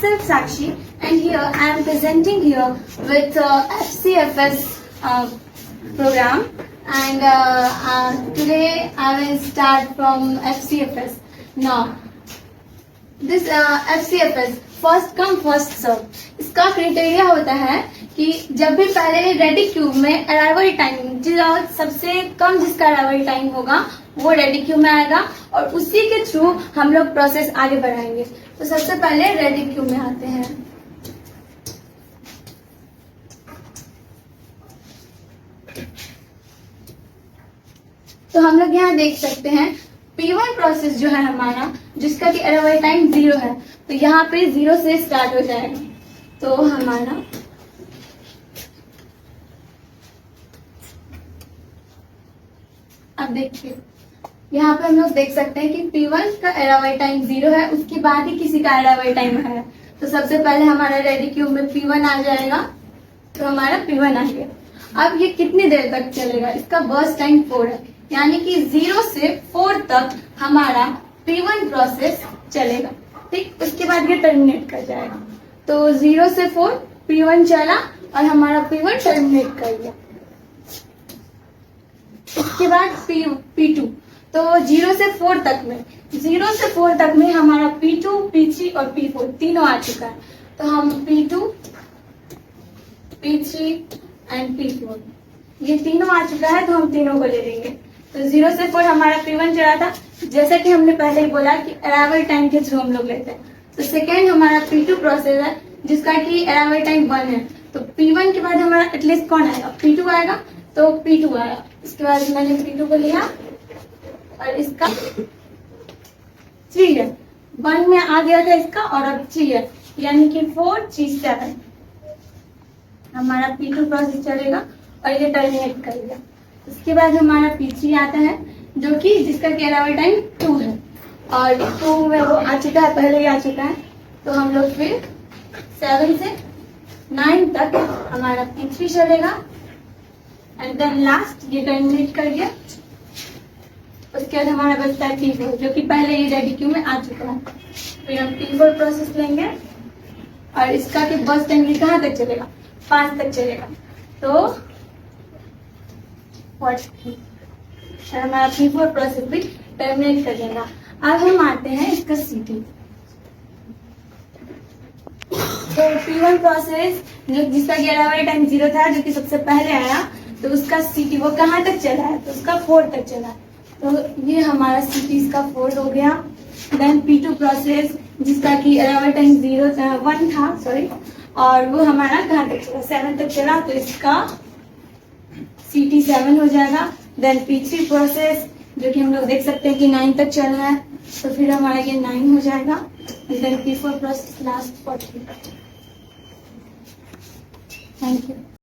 myself Sakshi, and here I am presenting here with FCFS program, and today I will start from FCFS. Now, this FCFS first come first serve, इसका criteria होता है कि जब भी पहले ready queue में arrival time सबसे कम जिसका अराइवल टाइम होगा वो रेडी क्यू में आएगा और उसी के थ्रू हम लोग प्रोसेस आगे बढ़ाएंगे। तो सबसे पहले रेडी क्यू में आते हैं। तो हम लोग यहाँ देख सकते हैं P1 प्रोसेस जो है हमारा, जिसका कि अराइवल टाइम 0 है, तो यहाँ पे 0 से स्टार्ट हो जाएगा। तो हमारा अब देखिए यहाँ पे हम लोग देख सकते हैं कि P1 का अराइवल टाइम 0 है, उसके बाद ही किसी का अराइवल टाइम है। तो सबसे पहले हमारा रेडी क्यू में P1 आ जाएगा, तो हमारा P1 आ गया। अब ये कितनी देर तक चलेगा, इसका बर्स्ट टाइम 4 है, यानी कि 0 से 4 तक हमारा P1 प्रोसेस चलेगा। ठीक, उसके बाद ये टर्मिनेट कर जाएगा। तो 0 से 4 P1 चला और हमारा P1 टर्मिनेट कर दिया। उसके बाद P2, तो 0 से 4 तक में हमारा P2, P3 और P4 तीनों आ चुका है। तो हम P2, P3 एंड P4 ये तीनों आ चुका है, तो हम तीनों को ले लेंगे। तो 0 से 4 हमारा P1 चला था, जैसा कि हमने पहले ही बोला कि अराइवल टाइम के थ्रू हम लोग लेते हैं। तो सेकेंड हमारा P2 प्रोसेस है, जिसका कि अराइवल टाइम 1 है। तो P1 के बाद हमारा एटलीस्ट कौन आएगा, P2 आएगा। तो P2 आया, इसके बाद मैंने P2 को लिया और इसका 3 है, 1 में आ गया था इसका और अब 3 है, यानी कि 4, 3, 7 हमारा P2 प्रोसेस चलेगा और ये टर्मिनेट करेगा। उसके बाद हमारा P3 आता है, जो कि जिसका अराइवल टाइम 2 है और 2 में वो आ चुका है, पहले ही आ चुका है। तो हम लोग फिर 7 से 9 तक हमारा P3 चलेगा एंड देन लास्ट ये टर्मिनेट कर दिया। उसके बाद हमारा बचता है P4, जो कि पहले ही रेडी क्यू में आ चुका है। फिर हम P4 प्रोसेस लेंगे और इसका कि बस टाइम ये कहाँ तक चलेगा, 5 तक चलेगा। तो हमारा P4 प्रोसेस भी टर्मिनेट कर देगा। अब हम आते हैं इसका सीटी। तो P1 प्रोसेस जिसका अराइवल टाइम 0 था, जो कि सबसे पहले आया, तो उसका सीटी वो कहाँ तक चला है, तो उसका 4 तक चला है। तो ये हमारा सीटी इसका 4 हो गया। देन P2 प्रोसेस जिसका कि अराइवल टाइम 1 था, सॉरी, और वो हमारा कहाँ तक चला, 7 तक चला, तो इसका CT 7 हो जाएगा। देन P3 प्रोसेस जो कि हम लोग देख सकते हैं कि 9 तक चल रहा है, तो फिर हमारा ये 9 हो जाएगा। Then P4 process last 40। Thank you.